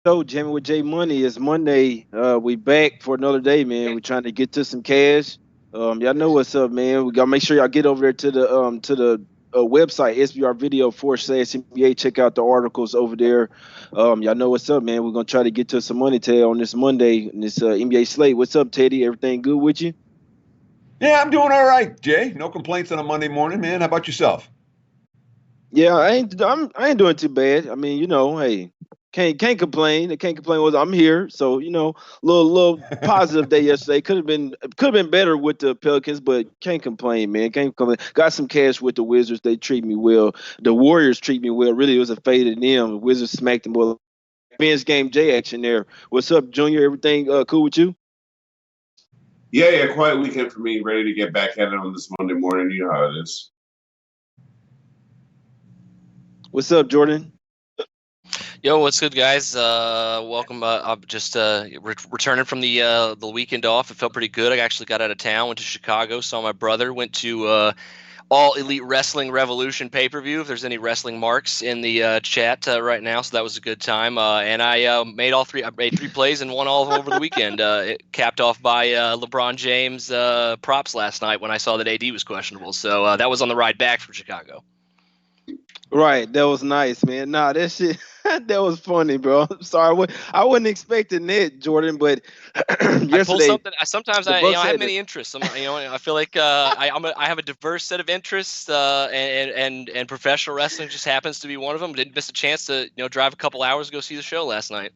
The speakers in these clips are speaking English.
So, Jammin with J Money, it's Monday. We back for another day, man. We're trying to get to some cash. Y'all know what's up, man. We gotta make sure y'all get over there to the website SBR Video / NBA. Check out the articles over there. Y'all know what's up, man. We're gonna try to get to some money today on this Monday in this NBA slate. What's up, Teddy? Everything good with you? Yeah, I'm doing all right, Jay. No complaints on a Monday morning, man. How about yourself? Yeah, I ain't doing too bad. I mean, hey, can't complain. I can't complain. Was I'm here, so little positive day yesterday. Could have been better with the Pelicans, but can't complain, man. Can't complain. Got some cash with the Wizards. They treat me well. The Warriors treat me well. Really, it was a fade in them. The Wizards smacked them. Well, Ben's game J action there. What's up, Junior? Everything cool with you? Yeah, quiet weekend for me. Ready to get back at it on this Monday morning. You know how it is. What's up, Jordan? Yo, what's good, guys? Welcome. I'm just returning from the weekend off. It felt pretty good. I actually got out of town, went to Chicago, saw my brother, went to All Elite Wrestling Revolution pay-per-view. If there's any wrestling marks in the chat right now, so that was a good time. And I made all three. I made 3 plays and won all of them over the weekend. It capped off by LeBron James props last night when I saw that AD was questionable. So that was on the ride back from Chicago. Right, that was nice, man. Nah, that shit, that was funny, bro. I'm sorry, I wasn't expecting that, Jordan. But I pull yesterday, something. Sometimes the I Bucks have had many interests. I feel like I have a diverse set of interests, and professional wrestling just happens to be one of them. Didn't miss a chance to drive a couple hours to go see the show last night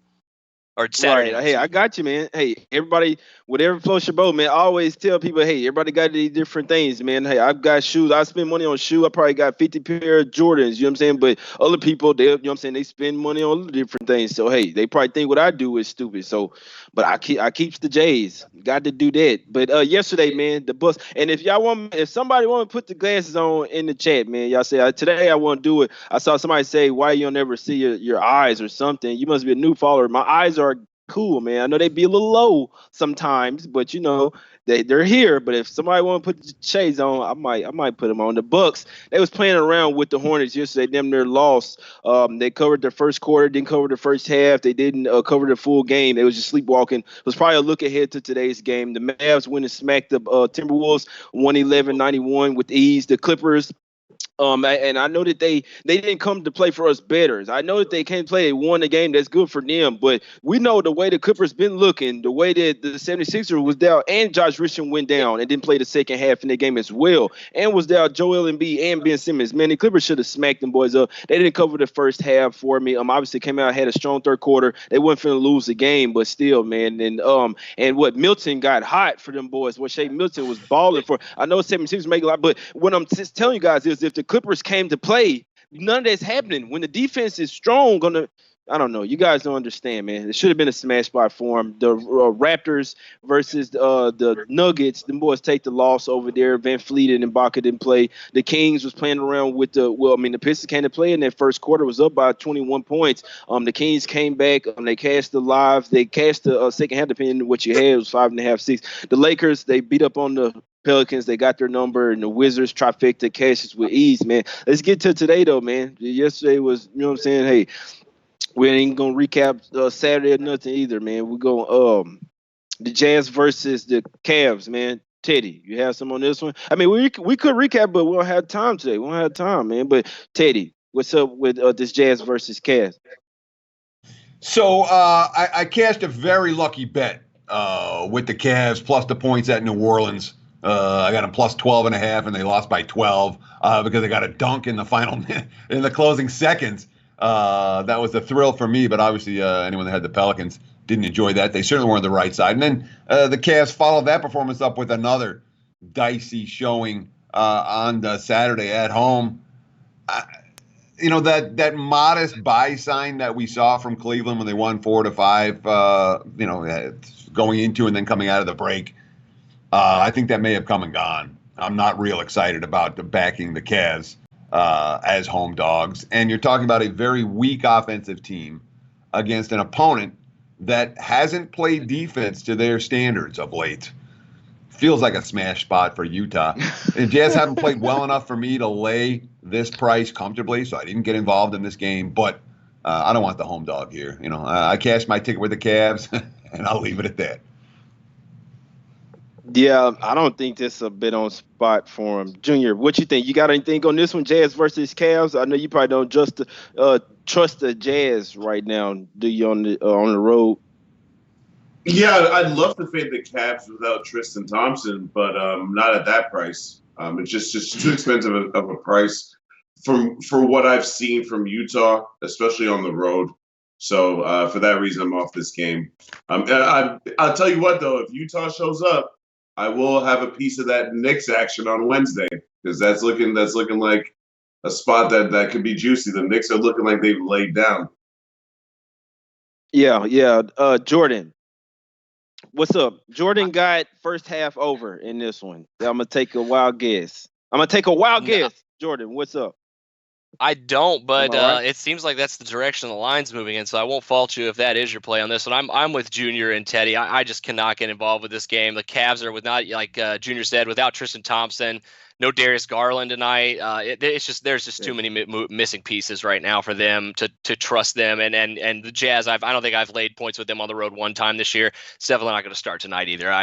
or Saturday right. night. Hey, I Excuse me. got you, man. Hey, everybody, whatever floats your boat, man. I always tell people, hey, everybody got these different things, man. Hey, I've got shoes. I spend money on shoes. I probably got 50 pair of Jordans. You know what I'm saying? But other people, they, you know what I'm saying, they spend money on different things. So hey, they probably think what I do is stupid. So, but I keeps the J's. Got to do that. But yesterday, man, the bus. And if somebody want to put the glasses on in the chat, man, y'all say today I want to do it. I saw somebody say, why you don't ever see your eyes or something? You must be a new follower. My eyes are cool, man. I know they be a little low sometimes, but they're here. But if somebody want to put the shades on, I might put them on. The Bucks, they was playing around with the Hornets yesterday. Them near lost. They covered the first quarter, didn't cover the first half. They didn't cover the full game. They was just sleepwalking. It was probably a look ahead to today's game. The Mavs went and smacked the Timberwolves 111-91 with ease. The Clippers, and I know that they didn't come to play for us betters. I know that they can't play. They won the game. That's good for them. But we know the way the Clippers been looking, the way that the 76ers was down, and Josh Richardson went down and didn't play the second half in the game as well, and was down Joel Embiid and Ben Simmons. Man, the Clippers should have smacked them boys up. They didn't cover the first half for me. Obviously came out, had a strong third quarter. They weren't finna lose the game, but still, man. And what Milton got hot for them boys. What Shea Milton was balling for. I know 76ers make a lot, but what I'm just telling you guys is if the Clippers came to play, none of that's happening. When the defense is strong, I don't know. You guys don't understand, man. It should have been a smash spot for them. The Raptors versus the Nuggets. The boys take the loss over there. Van Fleet and Ibaka didn't play. The Kings was playing around with the Pistons came to play in that first quarter. Was up by 21 points. The Kings came back. They cashed the live. They cashed the second half, depending on what you had. It was 5.5, 6. The Lakers, they beat up on the Pelicans, they got their number, and the Wizards trifecta cashes with ease, man. Let's get to today, though, man. Yesterday was, you know what I'm saying? Hey, we ain't gonna recap Saturday or nothing either, man. We're going the Jazz versus the Cavs, man. Teddy, you have some on this one? I mean, we could recap, but we don't have time today. We don't have time, man. But Teddy, what's up with this Jazz versus Cavs? So I cashed a very lucky bet with the Cavs plus the points at New Orleans. I got them plus 12.5, and they lost by 12 because they got a dunk in the final in the closing seconds. That was a thrill for me, but obviously anyone that had the Pelicans didn't enjoy that. They certainly weren't on the right side. And then the Cavs followed that performance up with another dicey showing on the Saturday at home. That modest buy sign that we saw from Cleveland when they won 4-5, going into and then coming out of the break. I think that may have come and gone. I'm not real excited about backing the Cavs as home dogs. And you're talking about a very weak offensive team against an opponent that hasn't played defense to their standards of late. Feels like a smash spot for Utah. And Jazz haven't played well enough for me to lay this price comfortably, so I didn't get involved in this game. But I don't want the home dog here. I cashed my ticket with the Cavs, and I'll leave it at that. Yeah, I don't think this is a bit on spot for him. Junior, what you think? You got anything on this one, Jazz versus Cavs? I know you probably don't just trust the Jazz right now, do you, on the road? Yeah, I'd love to fade the Cavs without Tristan Thompson, but not at that price. It's just too expensive of a price for what I've seen from Utah, especially on the road. So for that reason, I'm off this game. I'll tell you what, though, if Utah shows up, I will have a piece of that Knicks action on Wednesday because that's looking like a spot that could be juicy. The Knicks are looking like they've laid down. Yeah. Jordan, what's up? Jordan got first half over in this one. I'm gonna take a wild guess. Jordan, what's up? I don't, but right? it seems like that's the direction the line's moving in, so I won't fault you if that is your play on this one. I'm with Junior and Teddy. I just cannot get involved with this game. The Cavs are like Junior said, without Tristan Thompson, no Darius Garland tonight. There's just too many missing pieces right now for them to trust them. And the Jazz, I don't think I've laid points with them on the road one time this year. It's definitely not going to start tonight either.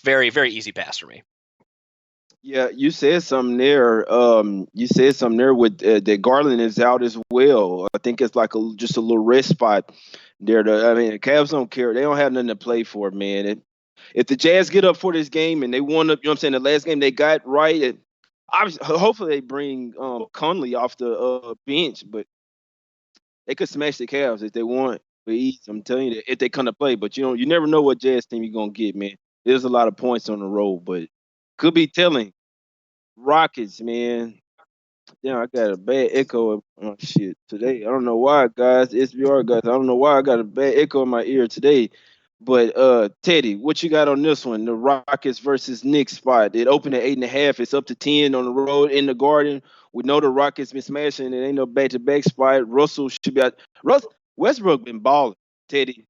Very, very easy pass for me. Yeah, you said something there. With that Garland is out as well. I think it's like just a little rest spot there. The Cavs don't care. They don't have nothing to play for, man. If the Jazz get up for this game and they won up, the last game they got right. Hopefully they bring Conley off the bench, but they could smash the Cavs if they want. But I'm telling you that if they come to play, but you never know what Jazz team you're gonna get, man. There's a lot of points on the road, but could be telling. Rockets, man. Damn, I got a bad echo. Oh, shit, today. I don't know why, guys. SBR guys. I don't know why I got a bad echo in my ear today. But Teddy, what you got on this one? The Rockets versus Knicks spot. It opened at 8.5. It's up to 10 on the road in the Garden. We know the Rockets been smashing. It ain't no back-to-back spot. Russell should be out. Westbrook been balling. Teddy,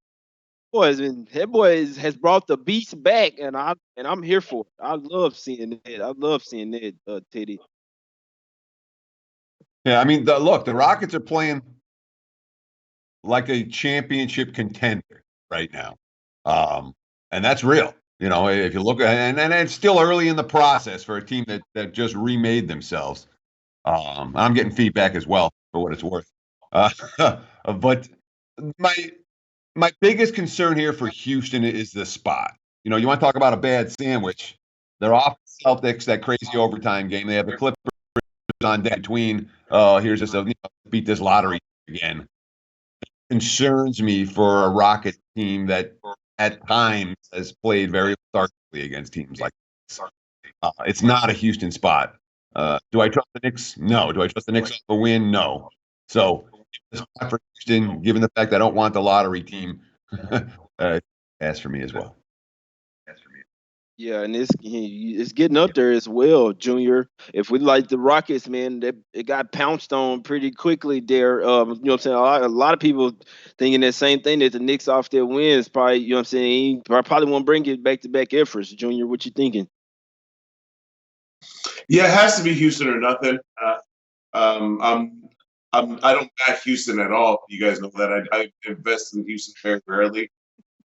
has brought the beast back, and I'm here for it. I love seeing that. Teddy. Yeah, I mean, the Rockets are playing like a championship contender right now, and that's real. If you look at and it's still early in the process for a team that just remade themselves. I'm getting feedback as well for what it's worth, but my biggest concern here for Houston is the spot. You want to talk about a bad sandwich. They're off the Celtics, that crazy overtime game. They have the Clippers on day between. Here's just beat this lottery again. It concerns me for a Rocket team that at times has played very starkly against teams like this. It's not a Houston spot. Do I trust the Knicks? No. Do I trust the Knicks for a win? No. So for Houston, given the fact I don't want the lottery team, pass for me as well. Yeah, and it's getting up there as well, Junior. If we like the Rockets, man, it got pounced on pretty quickly there. A lot of people thinking that same thing, that the Knicks off their wins probably, probably won't bring it back-to-back efforts. Junior, what you thinking? Yeah, it has to be Houston or nothing. I don't back Houston at all. You guys know that I invest in Houston very rarely.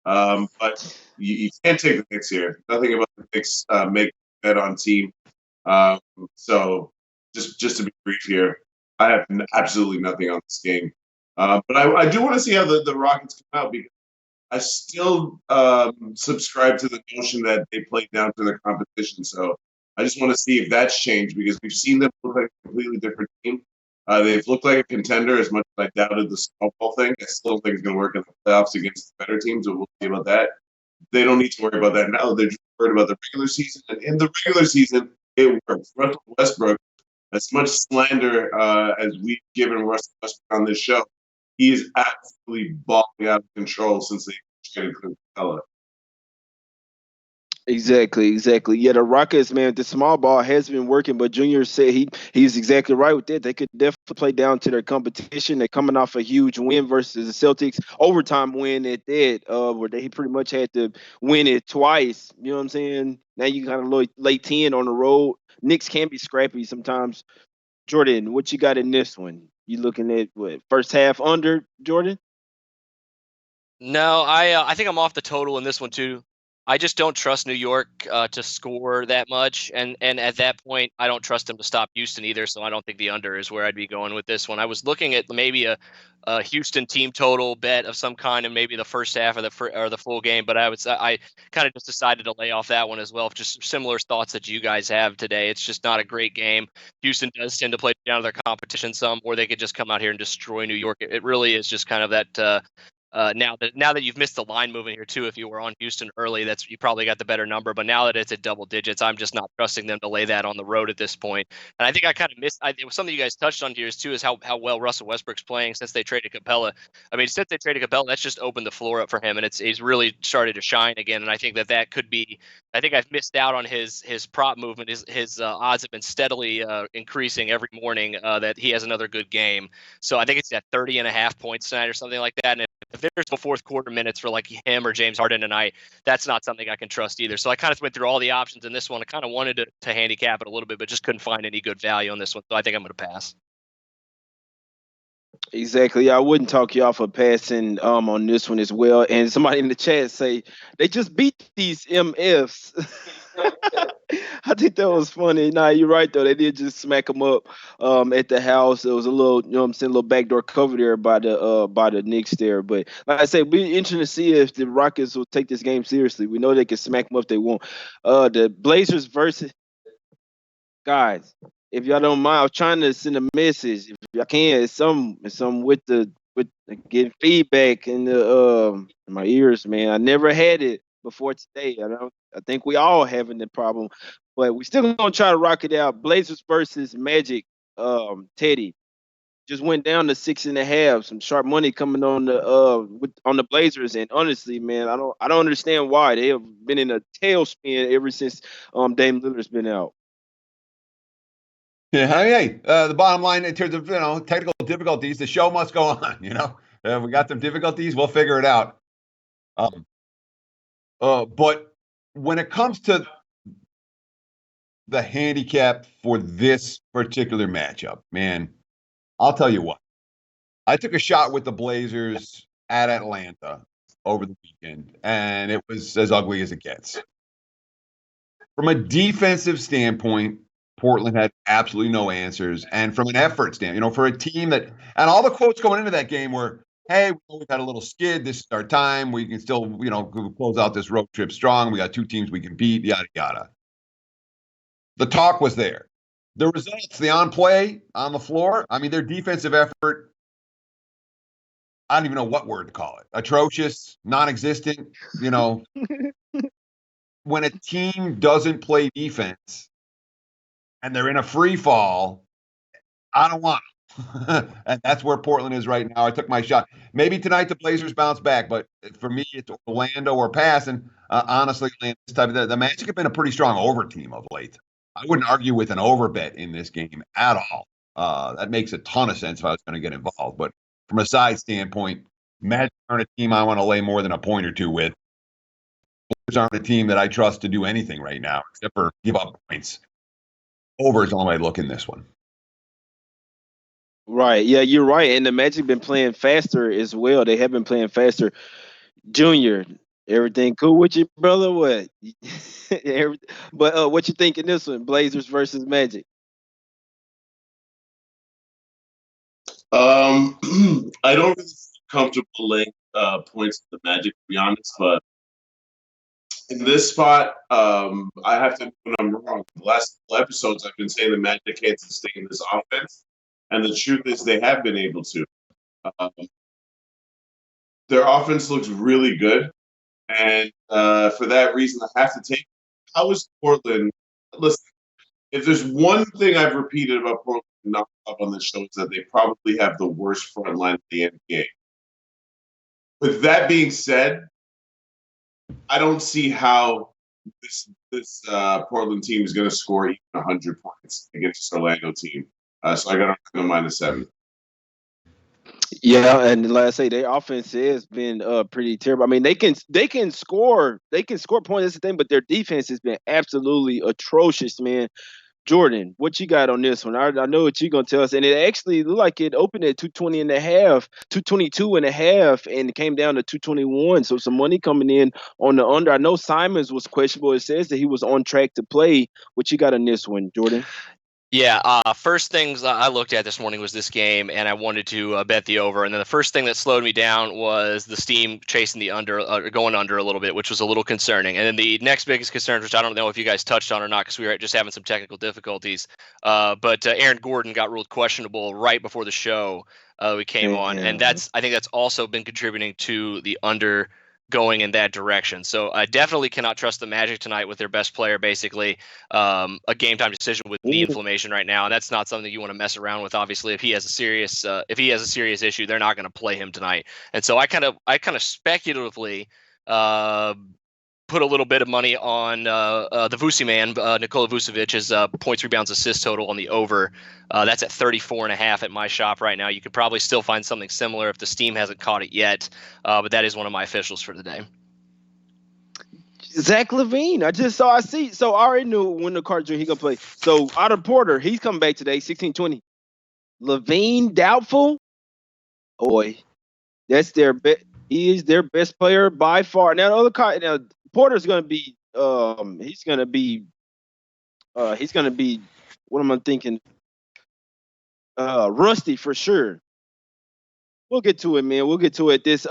But you can't take the Knicks here. Nothing about the Knicks make a bet on team. So just to be brief here, I have absolutely nothing on this game. But I do want to see how the Rockets come out, because I still subscribe to the notion that they play down to their competition. So I just want to see if that's changed, because we've seen them look like a completely different team. They've looked like a contender as much as I doubted the snowball thing. I still think it's going to work in the playoffs against the better teams, but we'll see about that. They don't need to worry about that now. They're just worried about the regular season. And in the regular season, it works. Russell Westbrook, as much slander as we've given Russell Westbrook on this show, he is absolutely balling out of control since they traded Clint Capella. Exactly. Yeah, the Rockets, man, the small ball has been working, but Junior said he's exactly right with that. They could definitely play down to their competition. They're coming off a huge win versus the Celtics, overtime win at that, where they pretty much had to win it twice. You know what I'm saying? Now you kind of lay 10 on the road. Knicks can be scrappy sometimes. Jordan, what you got in this one? You looking at what, first half under, Jordan? No, I think I'm off the total in this one too. I just don't trust New York to score that much, and at that point, I don't trust them to stop Houston either. So I don't think the under is where I'd be going with this one. I was looking at maybe a Houston team total bet of some kind, and maybe the first half of the full game. But I kind of just decided to lay off that one as well. Just similar thoughts that you guys have today. It's just not a great game. Houston does tend to play down to their competition some, or they could just come out here and destroy New York. It really is just kind of that. Now that you've missed the line moving here too, if you were on Houston early, you probably got the better number. But now that it's at double digits, I'm just not trusting them to lay that on the road at this point. And I think I kind of missed. It was something you guys touched on here too, is how well Russell Westbrook's playing since they traded Capella. I mean, since they traded Capella, that's just opened the floor up for him, and he's really started to shine again. And I think that could be. I think I've missed out on his prop movement. His odds have been steadily increasing every morning that he has another good game. So I think it's at 30.5 points tonight or something like that. And if there's no fourth quarter minutes for like him or James Harden tonight, that's not something I can trust either. So I kind of went through all the options in this one. I kind of wanted to handicap it a little bit, but just couldn't find any good value on this one. So I think I'm going to pass. Exactly. I wouldn't talk you off of passing on this one as well. And somebody in the chat say they just beat these MFs. I think that was funny. Nah, you're right though. They did just smack them up at the house. It was a little, you know what I'm saying, a little backdoor cover there by the Knicks there. But like I said, be interesting to see if the Rockets will take this game seriously. We know they can smack them up if they want. The Blazers versus guys. If y'all don't mind, I was trying to send a message. If y'all can, it's some with getting feedback in the in my ears, man. I never had it before today. I think we all having the problem, but we still gonna try to rock it out. Blazers versus Magic. Teddy just went down to 6.5. Some sharp money coming on the Blazers, and honestly, man, I don't understand why they have been in a tailspin ever since Dame Lillard's been out. Yeah, hey, the bottom line in terms of technical difficulties, the show must go on. We got some difficulties, we'll figure it out. But when it comes to the handicap for this particular matchup, man, I'll tell you what. I took a shot with the Blazers at Atlanta over the weekend, and it was as ugly as it gets. From a defensive standpoint, Portland had absolutely no answers. And from an effort standpoint, for a team that, and all the quotes going into that game were, hey, we've had a little skid. This is our time. We can still, close out this road trip strong. We got two teams we can beat, yada, yada. The talk was there. The results, the on play, on the floor, I mean, their defensive effort, I don't even know what word to call it. Atrocious, non-existent, When a team doesn't play defense, and they're in a free fall, I don't want them. And that's where Portland is right now. I took my shot. Maybe tonight the Blazers bounce back, but for me, it's Orlando or pass. And honestly, the Magic have been a pretty strong over team of late. I wouldn't argue with an over bet in this game at all. That makes a ton of sense if I was going to get involved. But from a side standpoint, Magic aren't a team I want to lay more than a point or two with. Blazers aren't a team that I trust to do anything right now, except for give up points. Over is the only way to look in this one. Right. Yeah, you're right. And the Magic been playing faster as well. They have been playing faster. Junior, everything cool with you, brother? What? But what you think in this one? Blazers versus Magic. I don't really feel comfortable laying points to the Magic, to be honest, but in this spot, I have to admit I'm wrong. The last couple episodes, I've been saying the Magic can't sustain this offense, and the truth is they have been able to. Their offense looks really good, and for that reason, I have to take. How is Portland? Listen, if there's one thing I've repeated about Portland not up on this show, is that they probably have the worst front line in the NBA. With that being said, I don't see how this Portland team is going to score even 100 points against this Orlando team. So I got to go -7. Yeah, and like I say, their offense has been pretty terrible. I mean, they can score points. That's the thing, but their defense has been absolutely atrocious, man. Jordan, what you got on this one? I know what you're gonna tell us, and it actually looked like it opened at 220 and a half, 222 and a half, and it came down to 221. So some money coming in on the under. I know Simons was questionable. It says that he was on track to play. What you got on this one, Jordan? Yeah, first things I looked at this morning was this game, and I wanted to bet the over. And then the first thing that slowed me down was the Steam chasing the under, going under a little bit, which was a little concerning. And then the next biggest concern, which I don't know if you guys touched on or not, because we were just having some technical difficulties. But Aaron Gordon got ruled questionable right before the show we came on, and I think that's also been contributing to the under going in that direction. So I definitely cannot trust the Magic tonight with their best player, basically a game time decision with knee inflammation right now. And that's not something you want to mess around with. Obviously, if he has a serious issue, they're not going to play him tonight. And so I kind of speculatively put a little bit of money on the Vusi man, Nikola Vucevic's points, rebounds, assists total on the over. That's at 34.5 at my shop right now. You could probably still find something similar if the Steam hasn't caught it yet, but that is one of my officials for the day. Zach LaVine. I see. So I already knew when the Carter Jr. he gonna play. So Otto Porter, he's coming back today, 16-20. LaVine doubtful. Oh boy, that's their he is their best player by far. Now Porter's gonna be he's gonna be what am I thinking? Rusty for sure. We'll get to it, man. We'll get to it. This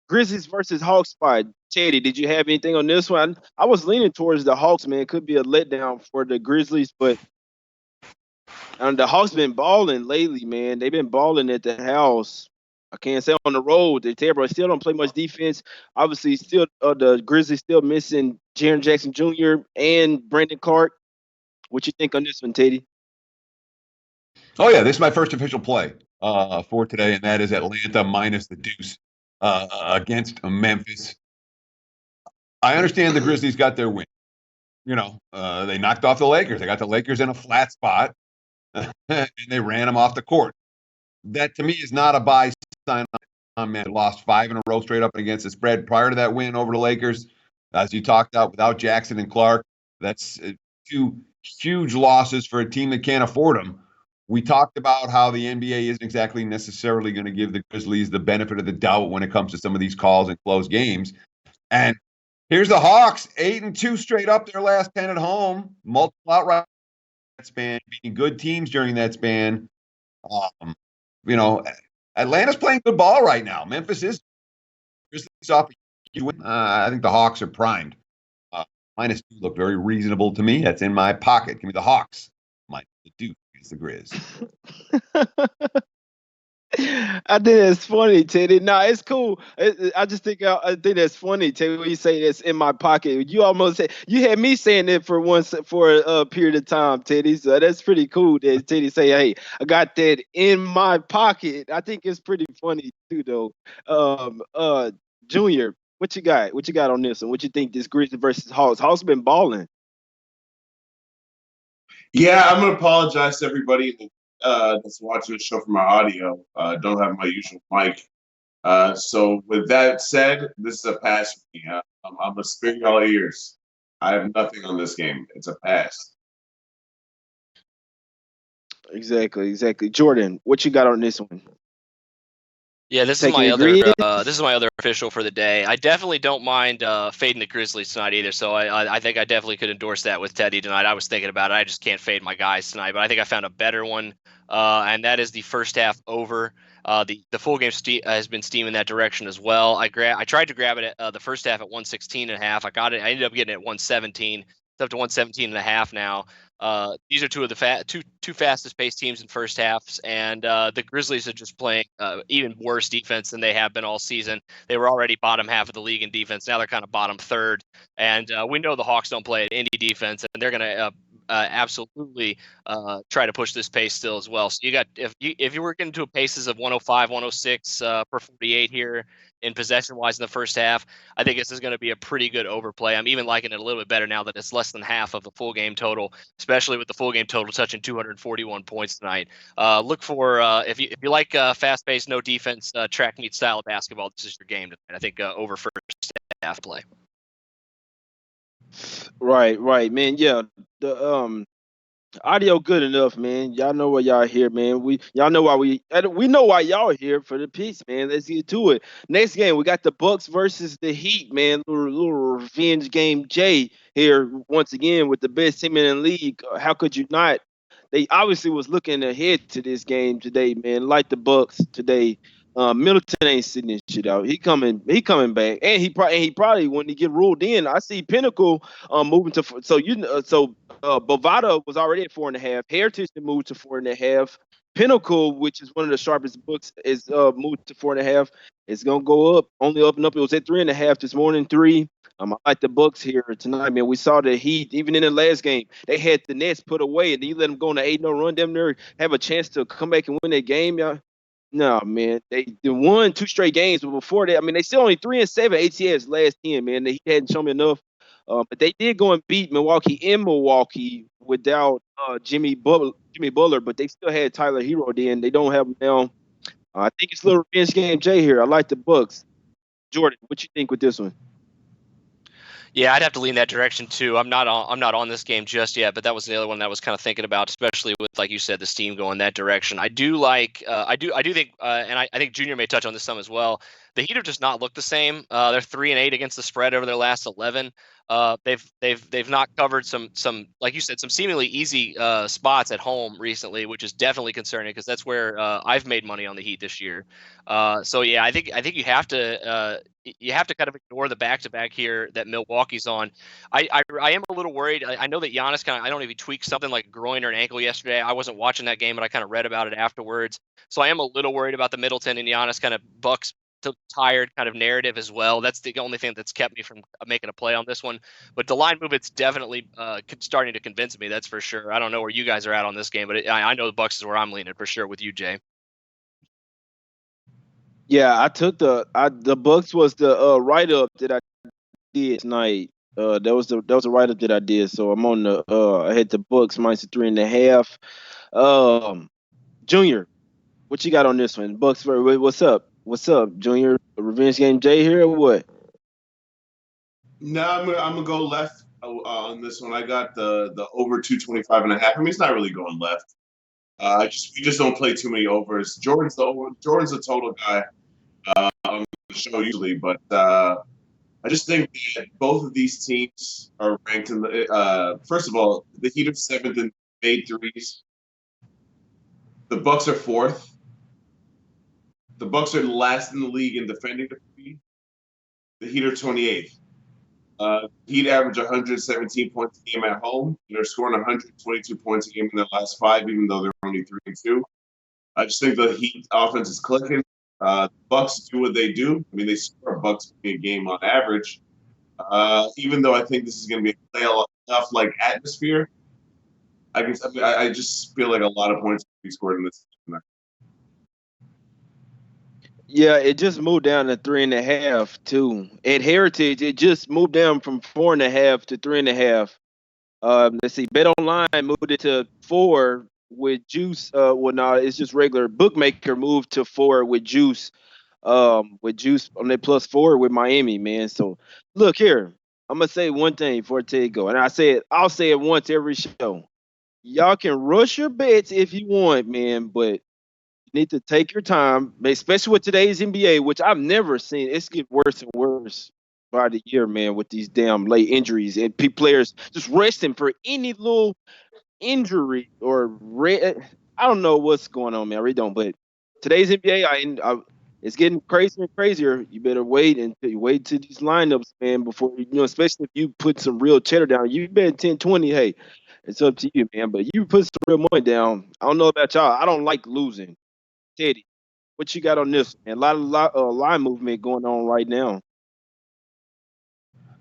Grizzlies versus Hawks fight. Teddy, did you have anything on this one? I was leaning towards the Hawks, man. It could be a letdown for the Grizzlies, but the Hawks been balling lately, man. They've been balling at the house. I can't say on the road. They still don't play much defense. Obviously, still the Grizzlies still missing Jaren Jackson Jr. and Brandon Clark. What you think on this one, Teddy? Oh yeah, this is my first official play for today, and that is Atlanta minus the deuce against Memphis. I understand the Grizzlies got their win. They knocked off the Lakers. They got the Lakers in a flat spot, and they ran them off the court. That to me is not a buy sign on man. Lost 5 in a row straight up against the spread prior to that win over the Lakers. As you talked about, without Jackson and Clark, that's 2 huge losses for a team that can't afford them. We talked about how the NBA isn't exactly necessarily going to give the Grizzlies the benefit of the doubt when it comes to some of these calls and close games. And here's the Hawks, 8-2 straight up their last 10 at home, multiple outright span, beating good teams during that span. Atlanta's playing good ball right now. Memphis is off. I think the Hawks are primed. -2 look very reasonable to me. That's in my pocket. Give me the Hawks. Minus the Duke against the Grizz. I think that's funny, Teddy. No, it's cool. I think that's funny, Teddy. When you say that's in my pocket, you almost said you had me saying it for a period of time, Teddy. So that's pretty cool that Teddy say, "Hey, I got that in my pocket." I think it's pretty funny too, though. Junior, what you got? What you got on this? And what you think this Grizzlies versus Hawks? Hawks been balling. Yeah, I'm gonna apologize to everybody that's watching the show from my audio. Don't have my usual mic. So with that said, this is a pass for me. I'm gonna spin y'all ears. I have nothing on this game. It's a pass. Exactly. Jordan, what you got on this one? Yeah, this is my other official for the day. I definitely don't mind fading the Grizzlies tonight either. So I think I definitely could endorse that with Teddy tonight. I was thinking about it. I just can't fade my guys tonight, but I think I found a better one, and that is the first half over. The full game has been steaming that direction as well. I tried to grab it at the first half at 116.5. I got it. I ended up getting it at 117. It's up to 117.5 now. These are two of the two fastest paced teams in first halves, and the Grizzlies are just playing even worse defense than they have been all season. They were already bottom half of the league in defense. Now they're kind of bottom third, and we know the Hawks don't play at any defense, and they're going to absolutely try to push this pace still as well. So you got if you were getting to paces of 105, 106 per 48 here in possession wise in the first half, I think this is going to be a pretty good overplay. I'm even liking it a little bit better now that it's less than half of the full game total, especially with the full game total touching 241 points tonight. Look for if you like fast paced, no defense, track meet style of basketball, this is your game tonight. I think over first half play. Right, man. Yeah, the Audio good enough, man. Y'all know why y'all here, man. Y'all know why we know why y'all here for the piece, man. Let's get to it. Next game, we got the Bucks versus the Heat, man. Little revenge game. Jay here once again with the best team in the league. How could you not? They obviously was looking ahead to this game today, man. Like the Bucks today. Middleton ain't sitting this shit out. He coming back, and he probably when he get ruled in. I see Pinnacle moving to Bovada was already at 4.5. Heritage moved to 4.5. Pinnacle, which is one of the sharpest books, is moved to 4.5. It's gonna go up, only up and up. It was at 3.5 this morning. 3. I like the Bucks here tonight, man. We saw the Heat even in the last game. They had the Nets put away, and you let them go on an 8-0 run. Them there have a chance to come back and win that game, y'all. No, man. They won 2 straight games, but before that, I mean, they still only 3-7 ATS last 10, man. They hadn't shown me enough. But they did go and beat Milwaukee in Milwaukee without Jimmy Butler, but they still had Tyler Hero then. They don't have him now. I think it's a little revenge game, Jay here. I like the Bucks. Jordan, what you think with this one? Yeah, I'd have to lean that direction too. I'm not on this game just yet, but that was the other one that I was kind of thinking about, especially with, like you said, the steam going that direction. I do like, I do think, and I think Junior may touch on this some as well. The Heat have just not looked the same. They're 3-8 against the spread over their last 11. They've not covered some like you said, some seemingly easy spots at home recently, which is definitely concerning because that's where I've made money on the Heat this year. So yeah, I think you have to kind of ignore the back-to-back here that Milwaukee's on. I am a little worried. I know that Giannis kind of, I don't know if he tweaked something like a groin or an ankle yesterday. I wasn't watching that game, but I kind of read about it afterwards. So I am a little worried about the Middleton and Giannis kind of Bucks tired kind of narrative as well. That's the only thing that's kept me from making a play on this one. But the line movement's definitely starting to convince me. That's for sure. I don't know where you guys are at on this game, but I know the Bucks is where I'm leaning for sure with you, Jay. Yeah, I took the Bucks was the write up that I did tonight. That was a write up that I did. So I'm on the I had the Bucks minus 3.5. Junior, what you got on this one? Bucks, what's up? What's up, Junior? Revenge game Jay here or what? No, I'm gonna go left on this one. I got the over 225.5. I mean, it's not really going left. We just don't play too many overs. Jordan's the total guy on the show usually, but I just think that both of these teams are ranked in the. First of all, the Heat are 7th in made threes. The Bucks are 4th. The Bucks are last in the league in defending the three. The Heat are 28th. Heat average 117 points a game at home. They're scoring 122 points a game in their last 5, even though they're only 3-2. I just think the Heat offense is clicking. Bucks do what they do. I mean, they score a Bucks a game on average. Even though I think this is going to be a playoff-like atmosphere, I just feel like a lot of points will be scored in this tonight. Yeah, it just moved down to 3.5 too. At Heritage, it just moved down from 4.5 to 3.5. Let's see, Bet Online moved it to 4 with Juice. Well, no, it's just regular. Bookmaker moved to 4 with Juice. With Juice on that +4 with Miami, man. So look here, I'm gonna say one thing before I tell you go, and I'll say it once every show. Y'all can rush your bets if you want, man, but need to take your time, especially with today's NBA, which I've never seen. It's getting worse and worse by the year, man, with these damn late injuries and players just resting for any little injury or I don't know what's going on, man. I really don't. But today's NBA, it's getting crazier and crazier. You better wait to these lineups, man, before especially if you put some real cheddar down. You bet 10-20, hey, it's up to you, man. But you put some real money down. I don't know about y'all. I don't like losing. Teddy, what you got on this, man? A lot of line movement going on right now.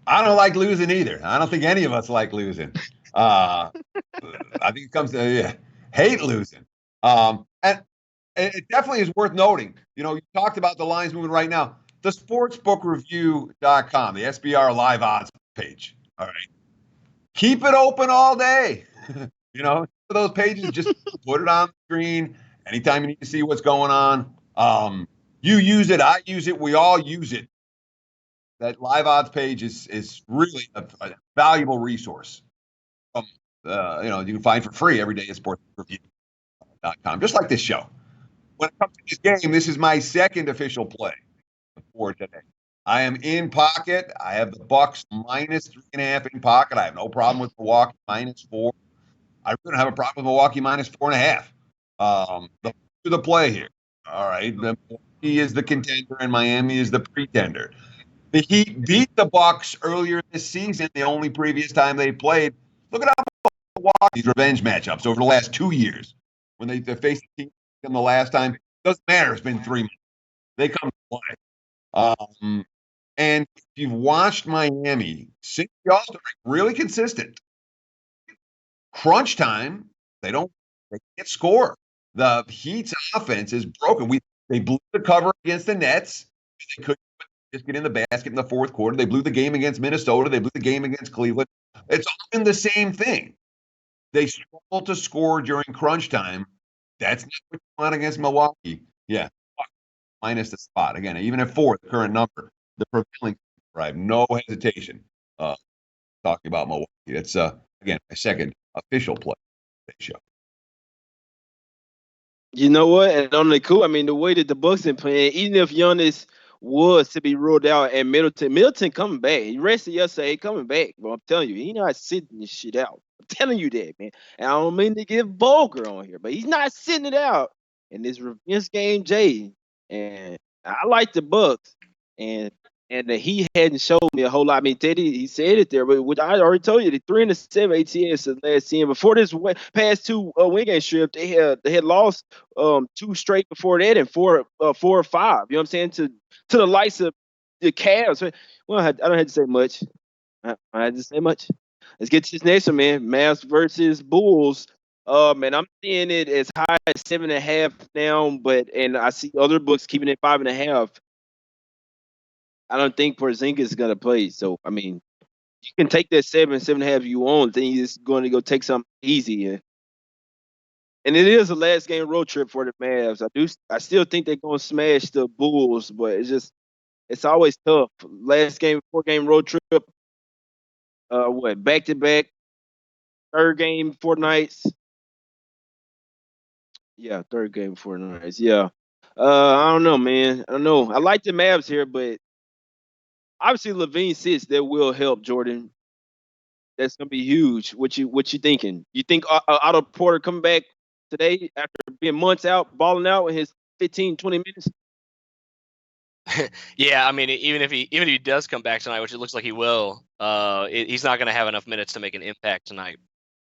I don't like losing either. I don't think any of us like losing. I think it comes to hate losing. And it definitely is worth noting. You talked about the lines moving right now. The sportsbookreview.com, the SBR live odds page. All right. Keep it open all day. Those pages, just put it on the screen. Anytime you need to see what's going on, you use it, I use it, we all use it. That live odds page is really a valuable resource from you can find for free every day at sportsreview.com, just like this show. When it comes to this game, this is my second official play for today. I am in pocket. I have the Bucks minus 3.5 in pocket. I have no problem with Milwaukee minus 4. I really don't have a problem with Milwaukee minus 4.5. The play here. All right. Milwaukee is the contender and Miami is the pretender. The Heat beat the Bucks earlier this season, the only previous time they played. Look at how Milwaukee's revenge matchups over the last 2 years. When they faced the team the last time, doesn't matter. It's been 3 months. They come to play. And if you've watched Miami since the All-Star break, really consistent. Crunch time, they can't score. The Heat's offense is broken. They blew the cover against the Nets. They couldn't just get in the basket in the fourth quarter. They blew the game against Minnesota. They blew the game against Cleveland. It's often the same thing. They struggle to score during crunch time. That's not what you want against Milwaukee. Yeah, minus the spot. Again, even at 4, the current number, the prevailing, I have no hesitation talking about Milwaukee. That's, again, my second official play of the show. You know what? And on the cool, I mean, the way that the Bucks been playing, even if Giannis was to be ruled out and Middleton coming back. He rested yesterday, coming back. But I'm telling you, he's not sitting this shit out. I'm telling you that, man. And I don't mean to get vulgar on here, but he's not sitting it out in this revenge game, Jay. And I like the Bucks. And he hadn't showed me a whole lot. I mean, Teddy, he said it there, but I already told you, the 3-7 ATS the last 10. Before this past 2 win game strip, they had lost 2 straight before that and 4 or 5. You know what I'm saying? To the likes of the Cavs. Well, I don't have to say much. I had to say much. Let's get to this next one, man. Mavs versus Bulls. And I'm seeing it as high as 7.5 now, and I see other books keeping it 5.5. I don't think Porzingis is gonna play. So I mean, you can take that 7.5 you want. Then you're just going to go take something easy. And it is the last game road trip for the Mavs. I still think they're gonna smash the Bulls, but it's always tough. Last game, 4-game road trip. Back to back. 3rd game, 4 nights. Yeah, 3rd game, 4 nights. Yeah. I don't know, man. I don't know. I like the Mavs here, but obviously Levine sits that will help Jordan. That's gonna be huge. What you thinking? You think Otto Porter coming back today after being months out, balling out in his 15, 20 minutes? Yeah, I mean, even if he does come back tonight, which it looks like he will, he's not going to have enough minutes to make an impact tonight.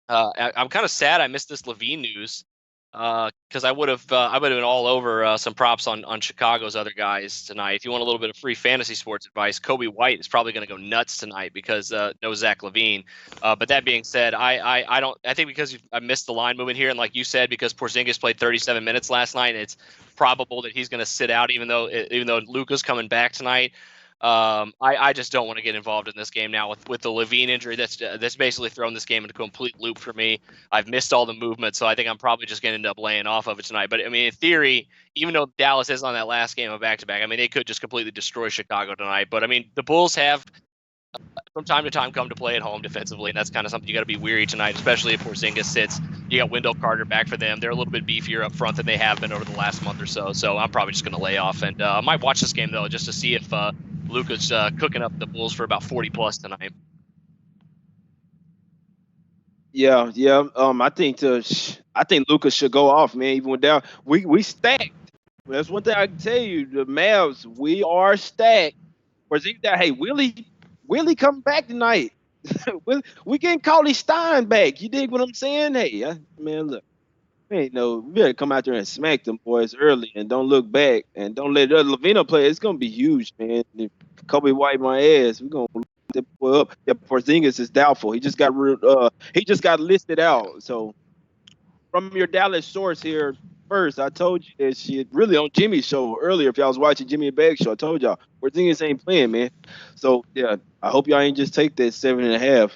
I'm kind of sad I missed this Levine news because I would have been all over some props on Chicago's other guys tonight. If you want a little bit of free fantasy sports advice, Kobe White is probably going to go nuts tonight because no Zach LaVine. But that being said, I think because I missed the line movement here, and like you said, because Porzingis played 37 minutes last night, it's probable that he's going to sit out, even though Luka's coming back tonight. I just don't want to get involved in this game now with the Levine injury. That's basically thrown this game into a complete loop for me. I've missed all the movement, so I think I'm probably just going to end up laying off of it tonight. But I mean, in theory, even though Dallas is on that last game of back-to-back, I mean, they could just completely destroy Chicago tonight. But I mean, the Bulls have from time to time come to play at home defensively, and that's kind of something you got to be weary tonight, especially if Porzingis sits. You got Wendell Carter back for them. They're a little bit beefier up front than they have been over the last month or so. So I'm probably just going to lay off, and I might watch this game though just to see if Luka's cooking up the Bulls for about 40+ tonight. Yeah. I think Luka should go off, man. Even without we stacked. That's one thing I can tell you. The Mavs, we are stacked. Hey, Willie coming back tonight. we getting Cauley Stein back. You dig what I'm saying? Hey, man, look. We better come out there and smack them boys early and don't look back and don't let Lavino play. It's gonna be huge, man. If Kobe White my ass, we're gonna look that boy up. Yeah, Porzingis is doubtful. He just got listed out. So from your Dallas source here, first, I told you that shit really on Jimmy's show earlier. If y'all was watching Jimmy and Bag show, I told y'all Porzingis ain't playing, man. So yeah, I hope y'all ain't just take that 7.5. I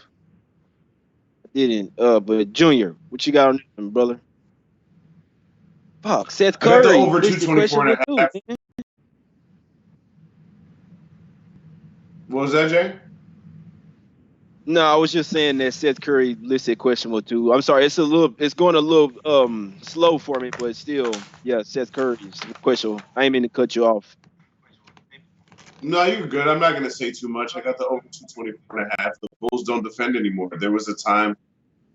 didn't. But Junior, what you got on them, brother? Fuck, Seth Curry. I got the over 224.5. What was that, Jay? No, I was just saying that Seth Curry listed questionable too. I'm sorry, it's going a little slow for me, but still, yeah, Seth Curry is questionable. I ain't mean to cut you off. No, you're good. I'm not going to say too much. I got the over 224.5. The Bulls don't defend anymore. There was a time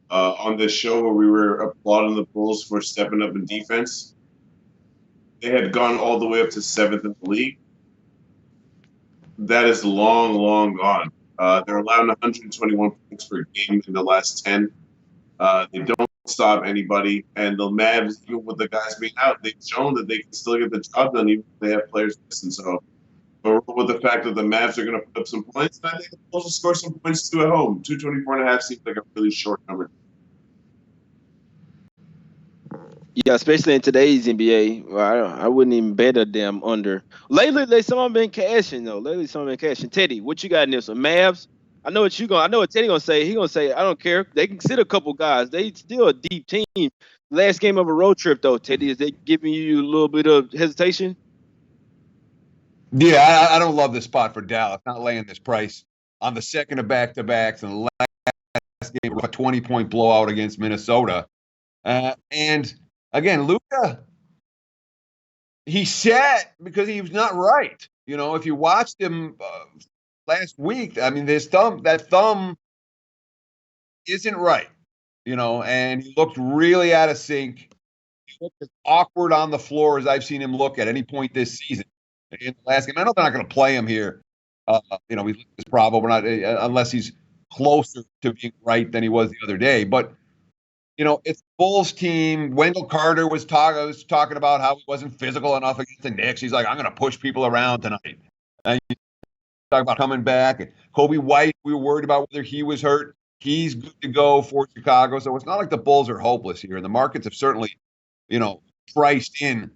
on this show where we were applauding the Bulls for stepping up in defense. They had gone all the way up to 7th in the league. That is long, long gone. They're allowing 121 points per game in the last 10. They don't stop anybody. And the Mavs, even with the guys being out, they've shown that they can still get the job done even if they have players missing. So, but with the fact that the Mavs are going to put up some points, and I think the Bulls will score some points too at home. 224.5 seems like a really short number. Yeah, especially in today's NBA, I wouldn't even bet a damn under. Lately, some of them been cashing though. Lately, some of them been cashing. Teddy, what you got in this one? Mavs. I know what Teddy gonna say. He gonna say, I don't care. They can sit a couple guys. They still a deep team. Last game of a road trip though, Teddy, is they giving you a little bit of hesitation? Yeah, I don't love this spot for Dallas. Not laying this price on the second of back-to-backs and the last game of a 20-point blowout against Minnesota. And again, Luka, he sat because he was not right. You know, if you watched him last week, I mean, that thumb isn't right. You know, and he looked really out of sync. He looked as awkward on the floor as I've seen him look at any point this season. In the last game, I know they're not going to play him here. You know, he's probably not unless he's closer to being right than he was the other day. But you know, it's the Bulls team. Wendell Carter was talking about how he wasn't physical enough against the Knicks. He's like, I'm going to push people around tonight. And you talk about coming back. And Kobe White, we were worried about whether he was hurt. He's good to go for Chicago. So it's not like the Bulls are hopeless here. And the markets have certainly, you know, priced in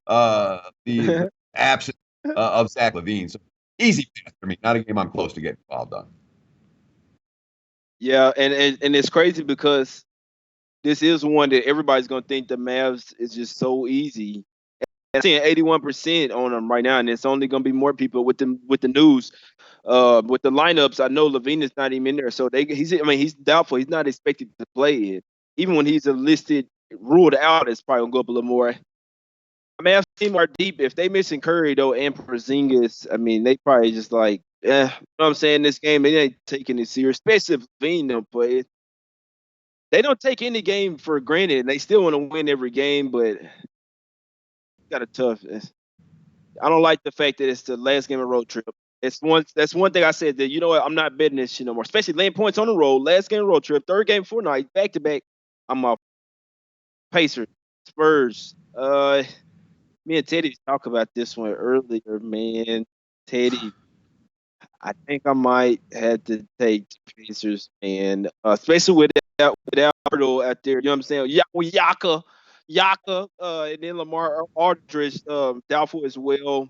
the absence of Zach LaVine. So easy pass for me. Not a game I'm close to getting involved on. Yeah, and it's crazy because this is one that everybody's gonna think the Mavs is just so easy. I'm seeing 81% on them right now, and it's only gonna be more people with the news. With the lineups, I know Levine is not even in there, so he's doubtful. He's not expected to play it. Even when he's listed ruled out, it's probably gonna go up a little more. Mavs team are deep. If they missing Curry though and Porzingis, I mean they probably just like, you know what I'm saying, this game they ain't taking it serious. Especially if Levine don't play it. They don't take any game for granted, and they still want to win every game, but got a tough. I don't like the fact that it's the last game of road trip. That's one thing I said that, you know what, I'm not betting this shit no more. Especially laying points on the road, last game of road trip, third game night, back to back. I'm off. Pacers, Spurs. Me and Teddy talked about this one earlier, man. Teddy, I think I might have to take the Pacers, man. Especially without Hurdle out there. You know what I'm saying? Yaka, and then Lamar Aldridge, doubtful as well.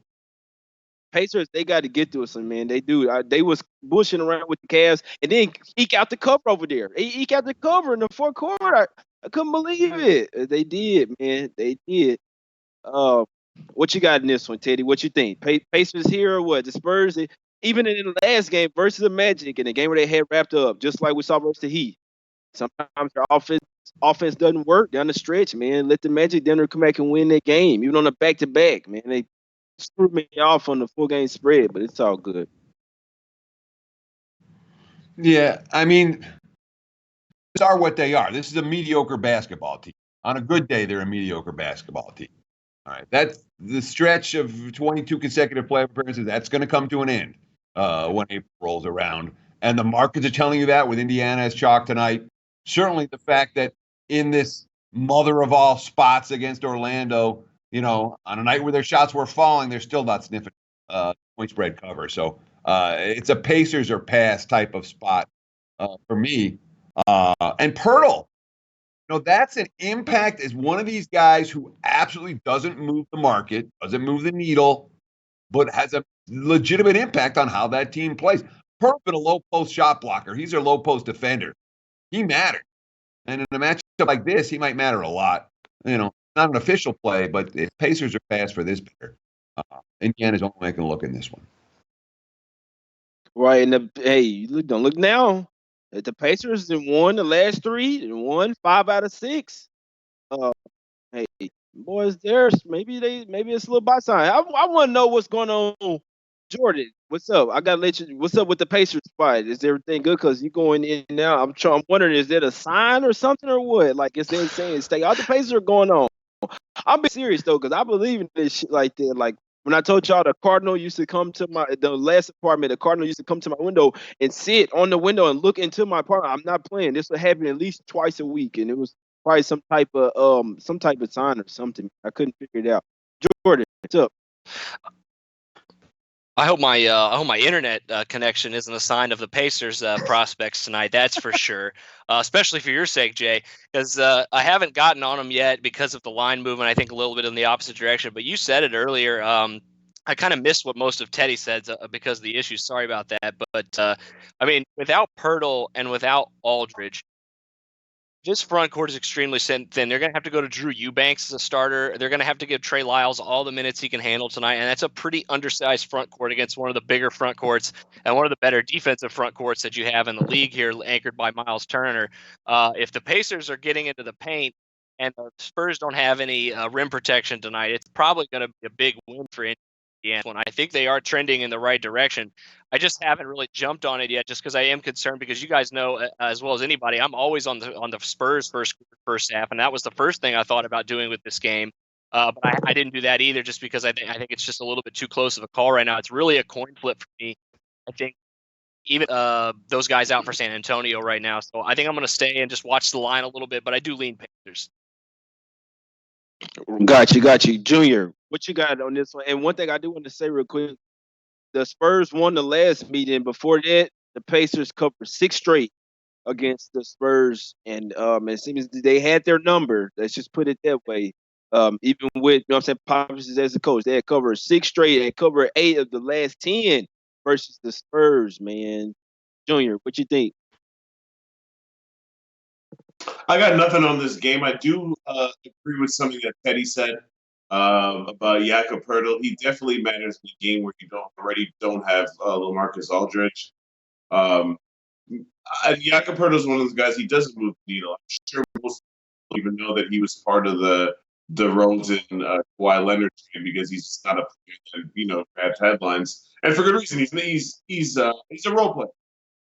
Pacers, they got to get to us, man. They do. They was bushing around with the Cavs, and then eke out the cover over there. They eke out the cover in the fourth quarter. I couldn't believe it. They did, man. They did. What you got in this one, Teddy? What you think? Pacers here or what? The Spurs, even in the last game versus the Magic, in the game where they had wrapped up, just like we saw versus the Heat. Sometimes their offense doesn't work down the stretch, man. Let the Magic then come back and win that game, even on a back-to-back, man. They screwed me off on the full game spread, but it's all good. Yeah, I mean, these are what they are. This is a mediocre basketball team. On a good day, they're a mediocre basketball team. All right, that's the stretch of 22 consecutive playoff appearances. That's going to come to an end when April rolls around. And the markets are telling you that with Indiana as chalk tonight. Certainly the fact that in this mother of all spots against Orlando, you know, on a night where their shots were falling, they're still not sniffing point spread cover. So it's a Pacers or pass type of spot for me. And Pirtle, you know, that's an impact as one of these guys who absolutely doesn't move the market, doesn't move the needle, but has a legitimate impact on how that team plays. Pirtle's been a low post shot blocker. He's their low post defender. He matters. And in a matchup like this, he might matter a lot. You know, not an official play, but if Pacers are fast for this better, Indiana's only making a look in this one. Right, and don't look now. The Pacers have won the last 3, and won 5 out of 6. Uh, hey, boys, maybe it's a little by sign. I want to know what's going on, Jordan. What's up? I gotta let you. What's up with the Pacers fight? Is everything good? Cause you going in now. I'm wondering, is that a sign or something or what? Like, is they saying stay out? The Pacers are going on. I'm being serious though, cause I believe in this shit like that. Like when I told y'all the Cardinal used to come to the last apartment, the Cardinal used to come to my window and sit on the window and look into my apartment. I'm not playing. This would happen at least twice a week, and it was probably some type of sign or something. I couldn't figure it out. Jordan, what's up? I hope my internet connection isn't a sign of the Pacers prospects tonight. That's for sure. Especially for your sake, Jay, because I haven't gotten on them yet because of the line movement. I think a little bit in the opposite direction. But you said it earlier. I kind of missed what most of Teddy said because of the issues. Sorry about that. But I mean, without Pirtle and without Aldridge, this front court is extremely thin. They're going to have to go to Drew Eubanks as a starter. They're going to have to give Trey Lyles all the minutes he can handle tonight, and that's a pretty undersized front court against one of the bigger front courts and one of the better defensive front courts that you have in the league here, anchored by Miles Turner. If the Pacers are getting into the paint and the Spurs don't have any rim protection tonight, it's probably going to be a big win for Indiana. I think they are trending in the right direction. I just haven't really jumped on it yet, just because I am concerned. Because you guys know as well as anybody, I'm always on the Spurs first half, and that was the first thing I thought about doing with this game. But I didn't do that either, just because I think it's just a little bit too close of a call right now. It's really a coin flip for me. I think even those guys out for San Antonio right now, so I think I'm going to stay and just watch the line a little bit. But I do lean Pacers. Got you, Junior. What you got on this one? And one thing I do want to say real quick. The Spurs won the last meeting. Before that, the Pacers covered 6 straight against the Spurs, and it seems they had their number. Let's just put it that way. Even with Popovich as a coach, they had covered 6 straight and covered 8 of the last 10 versus the Spurs. Man, Junior, what you think? I got nothing on this game. I do agree with something that Teddy said about Jakob Poeltl. He definitely matters in a game where you don't have LaMarcus Aldridge. Jakob Poeltl is one of those guys. He doesn't move the needle. I'm sure most people don't even know that he was part of the DeRozan Kawhi Leonard trade, because he's just not a player that grabs headlines, and for good reason. He's a role player,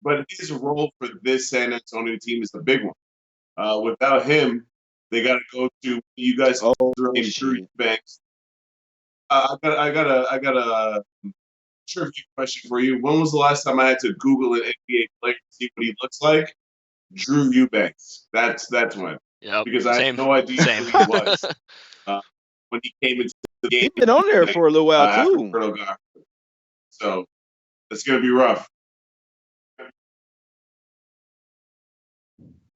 but his role for this San Antonio team is the big one. Without him, they got to go to you guys. Drew Banks. I got a trivia question for you. When was the last time I had to Google an NBA player to see what he looks like? Drew Eubanks. That's when. Yep. Because I had no idea who he was when he came into the game. He's been on there for a little while too. So it's gonna be rough.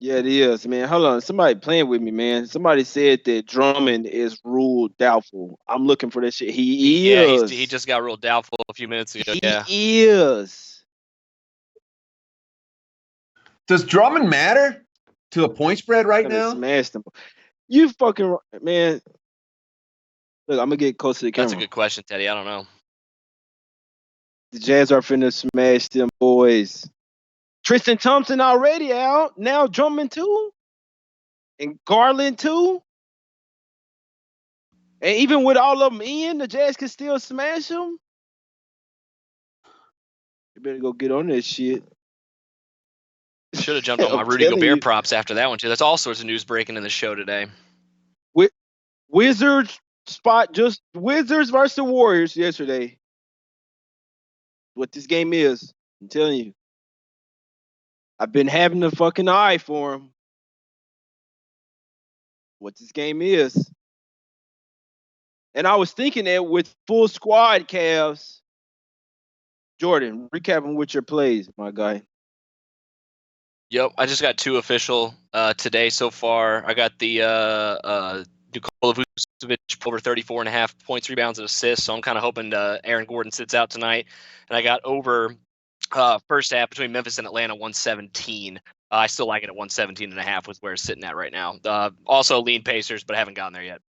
Yeah, it is, man. Hold on. Somebody playing with me, man. Somebody said that Drummond is ruled doubtful. I'm looking for that shit. He is. He just got ruled doubtful a few minutes ago. He is. Does Drummond matter to a point spread right now? Smashed him. You fucking man. Look, I'm gonna get close to the camera. That's a good question, Teddy. I don't know. The Jazz are finna smash them boys. Tristan Thompson already out. Now Drummond too. And Garland too. And even with all of them in, the Jazz can still smash them. You better go get on this shit. Should have jumped on my Rudy Gobert props after that one too. That's all sorts of news breaking in the show today. Wizards versus the Warriors yesterday. What this game is, I'm telling you. I've been having a fucking eye for him. What this game is. And I was thinking that with full squad, Cavs. Jordan, recap them with your plays, my guy. Yep, I just got 2 official today so far. I got the Nikola Vucevic over 34.5 points, rebounds, and assists. So I'm kind of hoping Aaron Gordon sits out tonight. And I got over first half between Memphis and Atlanta 117. I still like it at 117.5 with where it's sitting at right now. Also lean Pacers, but I haven't gotten there yet.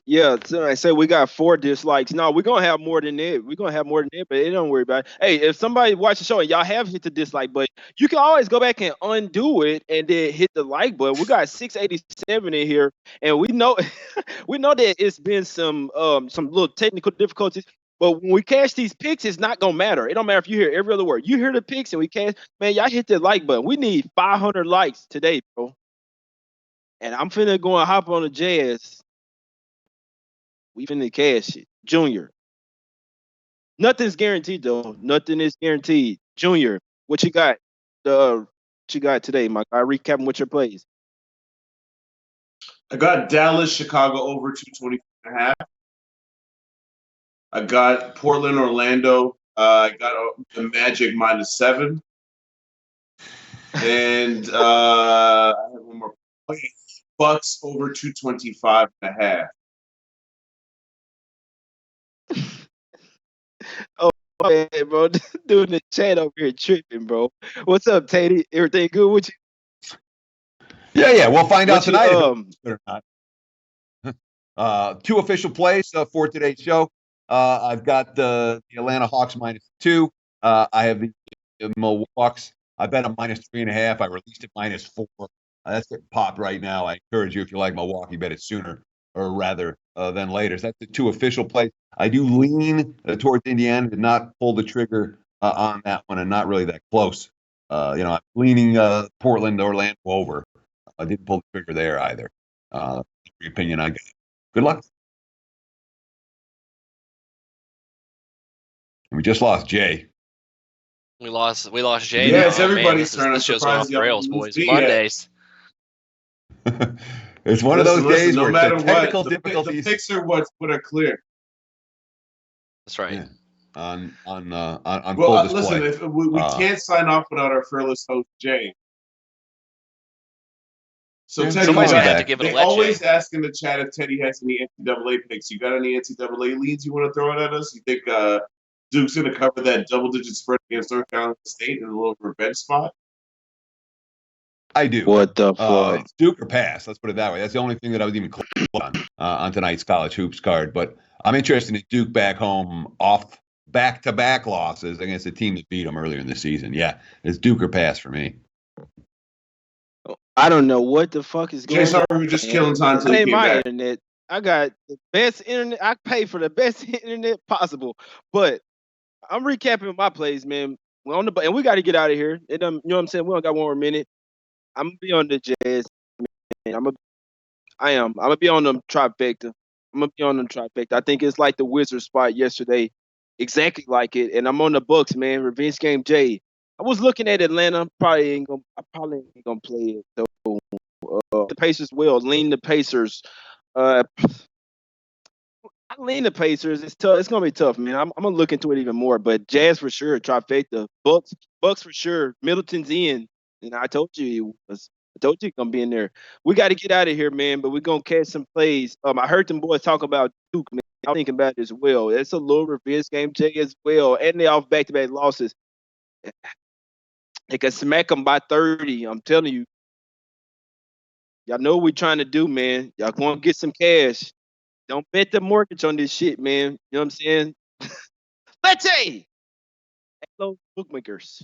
Yeah, so I say we got 4 dislikes. No, we're gonna have more than that. We're gonna have more than that, but it don't worry about it. Hey, if somebody watch the show and y'all have hit the dislike button, you can always go back and undo it and then hit the like button. We got 687 in here, and we know we know that it's been some little technical difficulties. But when we catch these picks, it's not gonna matter. It don't matter if you hear every other word. You hear the picks and we catch, man, y'all hit the like button. We need 500 likes today, bro. And I'm finna go and hop on the Jazz. We finna cash it. Junior. Nothing's guaranteed though. Nothing is guaranteed. Junior, what you got? What you got today, Mike? I recap what your plays. I got Dallas, Chicago over 220.5. I got Portland, Orlando. I got the Magic -7. And I have one more play. Bucks over 225.5. Oh man, bro. Dude in the chat over here tripping, bro. What's up, Teddy? Everything good with you? Yeah. We'll find out What you, tonight if it's good or not. 2 official plays for today's show. I've got the Atlanta Hawks -2. I have the Milwaukee's. I bet them -3.5. I released it -4. That's getting popped right now. I encourage you, if you like Milwaukee, bet it sooner or rather than later. So that's the 2 official plays. I do lean towards Indiana, did not pull the trigger on that one, and not really that close. I'm leaning Portland, Orlando over. I didn't pull the trigger there either. Every opinion I got. Good luck. We just lost Jay. We lost Jay. Yeah, now. it's everybody's man, turn. This I'm show's going off surprised the y'all rails, didn't boys. see it. Mondays. It's one of those days no where matter the technical what, difficulties. the picks are what are clear. That's right. Yeah. On Well, full display. listen, if we can't sign off without our fearless host Jay. So Yeah, Teddy, somebody's gonna back. have to give it a they let. always Jay. ask in the chat if Teddy has any NCAA picks. You got any NCAA leads you want to throw it at us? You think Duke's going to cover that double-digit spread against North Carolina State in a little revenge spot? I do. What the fuck? It's Duke or pass. Let's put it that way. That's the only thing that I was even close on tonight's college hoops card. But I'm interested in Duke back home off back-to-back losses against a team that beat them earlier in the season. Yeah, it's Duke or pass for me. I don't know what the fuck is going Jay, sorry, on. we were just killing time until It you ain't came my back. internet. I got the best internet. I pay for the best internet possible. But I'm recapping my plays, man. We're on the and we got to get out of here. You know what I'm saying? We only got 1 more minute. I'm gonna be on the Jazz. Man. I'm gonna be on them trifecta. I think it's like the Wizard spot yesterday, exactly like it. And I'm on the Bucks, man. Revenge game, Jay. I was looking at Atlanta. I probably ain't gonna play it. So the Pacers will lean the Pacers. I lean the Pacers. It's tough. It's gonna be tough, man. I'm gonna look into it even more. But Jazz for sure, trifecta. Bucks for sure. Middleton's in, and I told you he was. I told you he's gonna be in there. We got to get out of here, man. But we're gonna catch some plays. I heard them boys talk about Duke, man. I'm thinking about it as well. It's a little revenge game, Jay, as well. And they off back-to-back losses. They can smack them by 30. I'm telling you. Y'all know what we're trying to do, man. Y'all going to get some cash. Don't bet the mortgage on this shit, man. You know what I'm saying? Let's say, hello, bookmakers.